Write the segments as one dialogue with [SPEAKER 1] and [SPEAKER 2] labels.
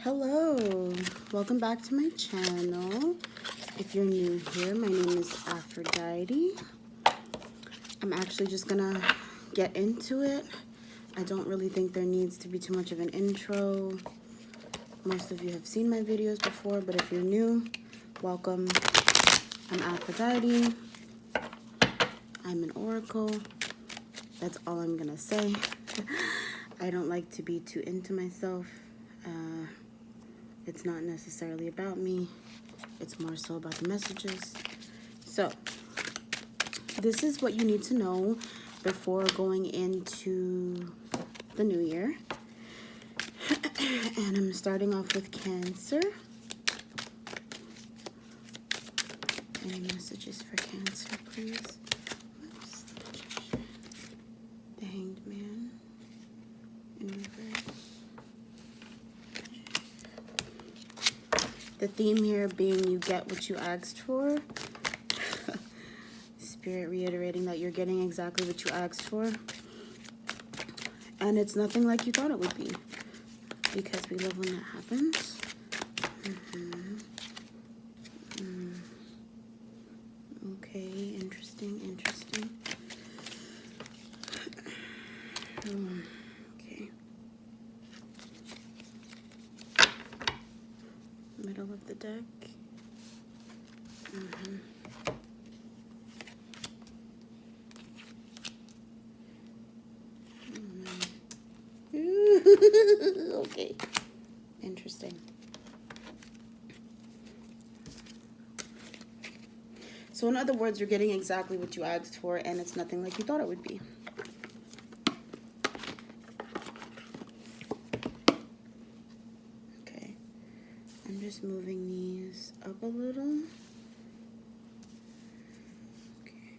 [SPEAKER 1] Hello, welcome back to my channel. If you're new here, my name is Aphrodite. I'm actually just gonna get into it. I don't really think there needs to be too much of an intro. Most of you have seen my videos before, but if you're new, welcome. I'm Aphrodite. I'm an oracle. That's all I'm gonna say. I don't like to be too into myself. It's not necessarily about me. It's more so about the messages. So, this is what you need to know before going into the new year. And I'm starting off with Cancer. Any messages for Cancer, please? Oops. The Hanged Man in reverse. The theme here being you get what you asked for. Spirit reiterating that you're getting exactly what you asked for. And it's nothing like you thought it would be. Because we love when that happens. Okay, interesting. Okay. Middle of the deck. Okay. Interesting. So in other words, you're getting exactly what you asked for, and it's nothing like you thought it would be. Okay. I'm just moving these up a little. Okay.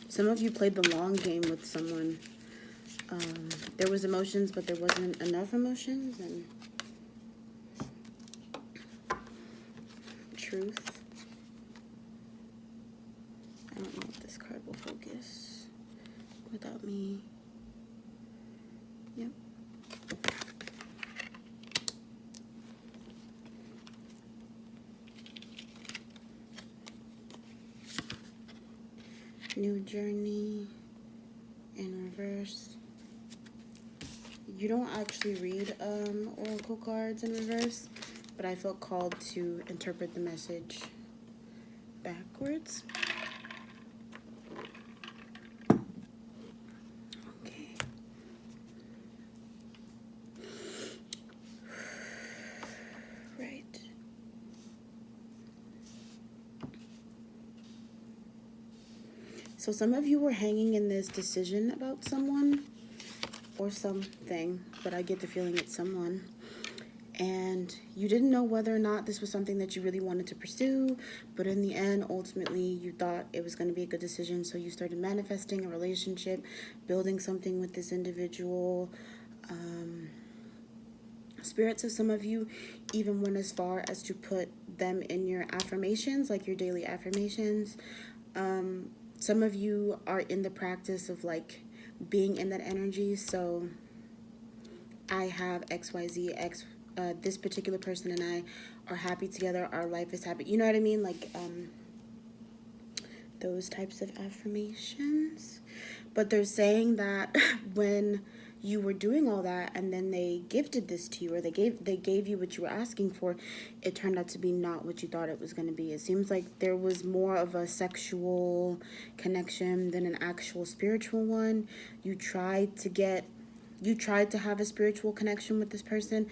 [SPEAKER 1] Some of you played the long game with someone. There was emotions, but there wasn't enough emotions, and truth. I don't know if this card will focus without me. Yep. New journey in reverse. You don't actually read oracle cards in reverse, but I felt called to interpret the message backwards. Okay. Right. So some of you were hanging in this decision about someone or something, but I get the feeling it's someone. And you didn't know whether or not this was something that you really wanted to pursue, but in the end, ultimately, you thought it was going to be a good decision, so you started manifesting a relationship, building something with this individual. Spirits of some of you even went as far as to put them in your affirmations, like your daily affirmations. Some of you are in the practice of like being in that energy. So I have XYZ, this particular person and I are happy together. Our life is happy. You know what I mean? Like those types of affirmations. But they're saying that when you were doing all that and then they gifted this to you, or they gave you what you were asking for, it turned out to be not what you thought it was going to be. It seems like there was more of a sexual connection than an actual spiritual one. You tried to have a spiritual connection with this person,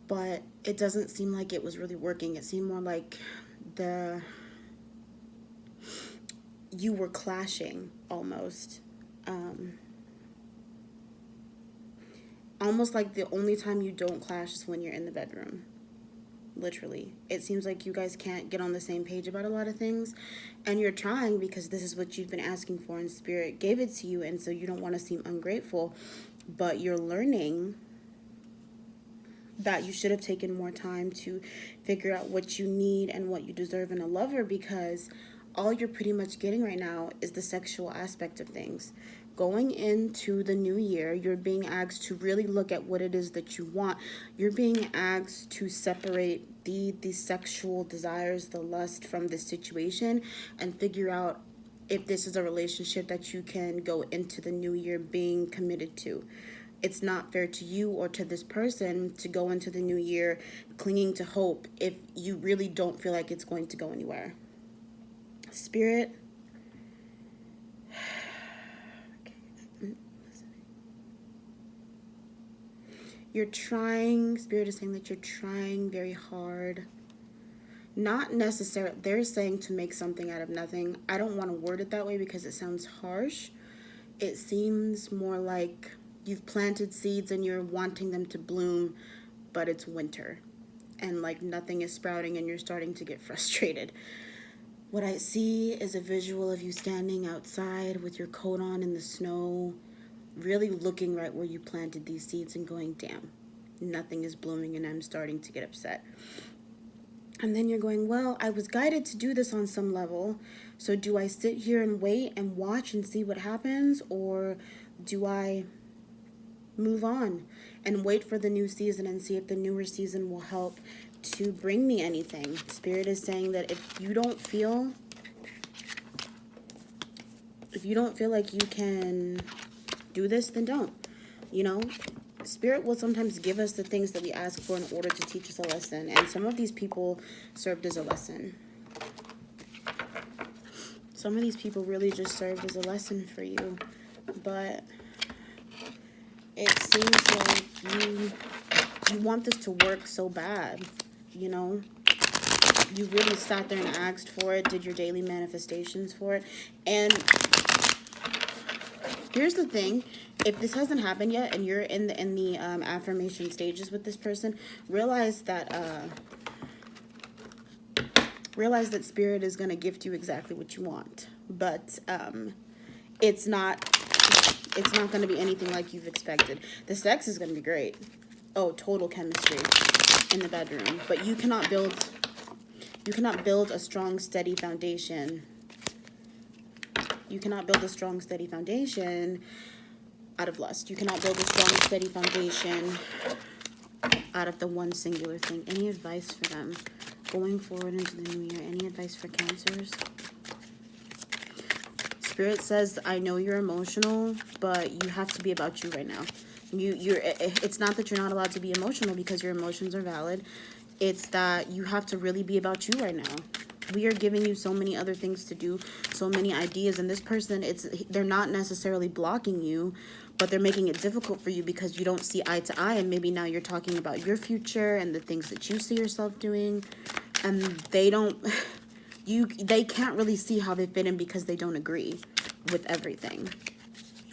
[SPEAKER 1] but it doesn't seem like it was really working. It seemed more like you were clashing almost. Almost like the only time you don't clash is when you're in the bedroom. Literally. It seems like you guys can't get on the same page about a lot of things. And you're trying because this is what you've been asking for and Spirit gave it to you. And so you don't want to seem ungrateful. But you're learning that you should have taken more time to figure out what you need and what you deserve in a lover, because all you're pretty much getting right now is the sexual aspect of things. Going into the new year, you're being asked to really look at what it is that you want. You're being asked to separate the sexual desires, the lust from this situation, and figure out if this is a relationship that you can go into the new year being committed to. It's not fair to you or to this person to go into the new year clinging to hope if you really don't feel like it's going to go anywhere. Spirit, you're trying, Spirit is saying that you're trying very hard. Not necessarily, they're saying to make something out of nothing. I don't want to word it that way because it sounds harsh. It seems more like you've planted seeds and you're wanting them to bloom, but it's winter and like nothing is sprouting and you're starting to get frustrated. What I see is a visual of you standing outside with your coat on in the snow, really looking right where you planted these seeds and going, damn, nothing is blooming and I'm starting to get upset. And then you're going, well, I was guided to do this on some level. So do I sit here and wait and watch and see what happens? Or do I move on and wait for the new season and see if the newer season will help to bring me anything? Spirit is saying that if you don't feel like you can do this, then don't. You know, Spirit will sometimes give us the things that we ask for in order to teach us a lesson. And some of these people served as a lesson. Some of these people really just served as a lesson for you. But it seems like you want this to work so bad, you know? You really sat there and asked for it, did your daily manifestations for it. And here's the thing. If this hasn't happened yet and you're in the affirmation stages with this person, realize that Spirit is going to gift you exactly what you want. But it's not going to be anything like you've expected. The sex is going to be great. Oh, total chemistry in the bedroom. But you cannot build a strong, steady foundation. You cannot build a strong, steady foundation out of lust. You cannot build a strong, steady foundation out of the one singular thing. Any advice for them going forward into the new year? Any advice for Cancers? Spirit says, I know you're emotional, but you have to be about you right now. It's not that you're not allowed to be emotional because your emotions are valid. It's that you have to really be about you right now. We are giving you so many other things to do, so many ideas, and this person, they're not necessarily blocking you, but they're making it difficult for you because you don't see eye to eye, and maybe now you're talking about your future and the things that you see yourself doing, and they can't really see how they fit in because they don't agree with everything.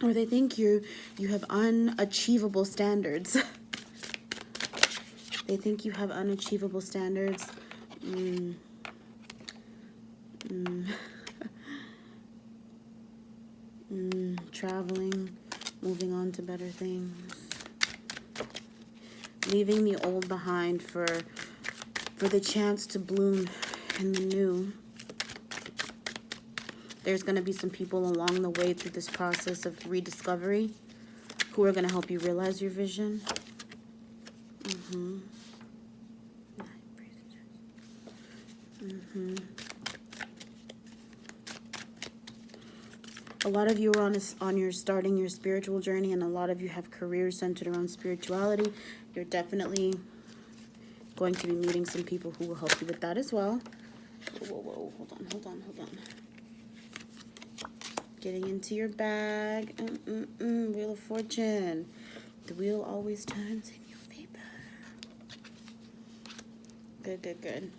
[SPEAKER 1] Or they think you have unachievable standards. They think you have unachievable standards. Traveling, moving on to better things. Leaving the old behind for the chance to bloom in the new. There's going to be some people along the way through this process of rediscovery who are going to help you realize your vision. A lot of you are on your starting your spiritual journey, and a lot of you have careers centered around spirituality. You're definitely going to be meeting some people who will help you with that as well. Whoa, hold on. Getting into your bag. Wheel of Fortune. The wheel always turns in your favor. Good.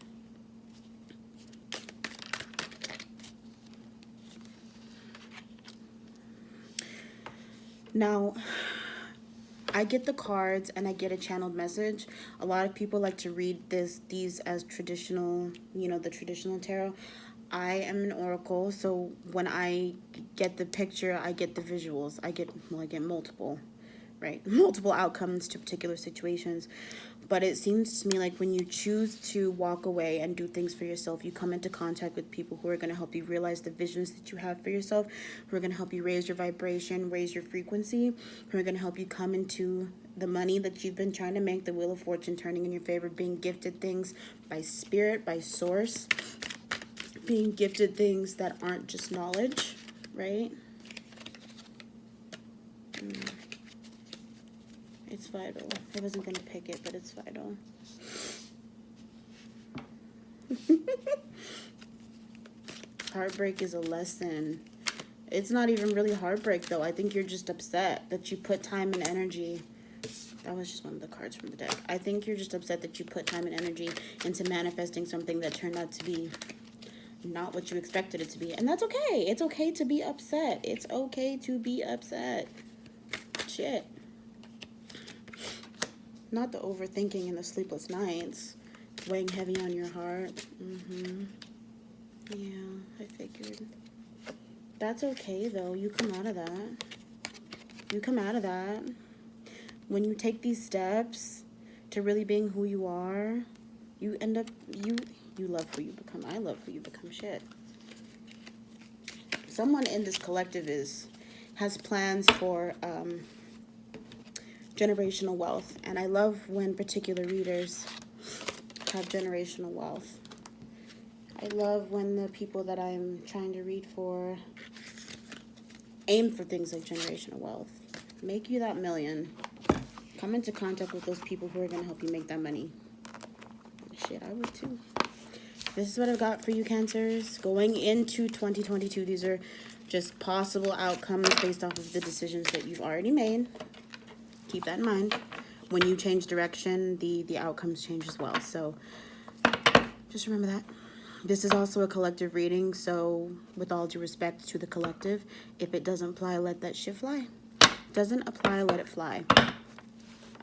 [SPEAKER 1] Now, I get the cards and I get a channeled message. A lot of people like to read these as traditional, the traditional tarot. I am an oracle, so when I get the picture, I get the visuals. I get multiple, right? Multiple outcomes to particular situations. But it seems to me like when you choose to walk away and do things for yourself, you come into contact with people who are going to help you realize the visions that you have for yourself, who are going to help you raise your vibration, raise your frequency, who are going to help you come into the money that you've been trying to make, the wheel of fortune turning in your favor, being gifted things by spirit, by source, being gifted things that aren't just knowledge, right? It's vital. I wasn't going to pick it, but it's vital. Heartbreak is a lesson. It's not even really heartbreak, though. I think you're just upset that you put time and energy. That was just one of the cards from the deck. I think you're just upset that you put time and energy into manifesting something that turned out to be not what you expected it to be. And that's okay. It's okay to be upset. It's okay to be upset. Shit. Not the overthinking and the sleepless nights. It's weighing heavy on your heart. Yeah, I figured. That's okay, though. You come out of that. You come out of that. When you take these steps to really being who you are, you end up, you love who you become. I love who you become. Shit. Someone in this collective has plans for generational wealth, and I love when particular readers have generational wealth. I love when the people that I'm trying to read for aim for things like generational wealth. Make you that million. Come into contact with those people who are going to help you make that money. Shit, I would too. This is what I've got for you, Cancers. Going into 2022, these are just possible outcomes based off of the decisions that you've already made. Keep that in mind. When you change direction, the outcomes change as well. So just remember that. This is also a collective reading, so with all due respect to the collective, if it doesn't apply, let that shit fly. Doesn't apply, let it fly.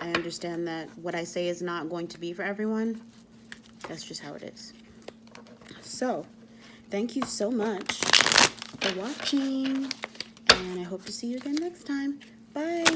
[SPEAKER 1] I understand that what I say is not going to be for everyone. That's just how it is. So, thank you so much for watching, and I hope to see you again next time. Bye.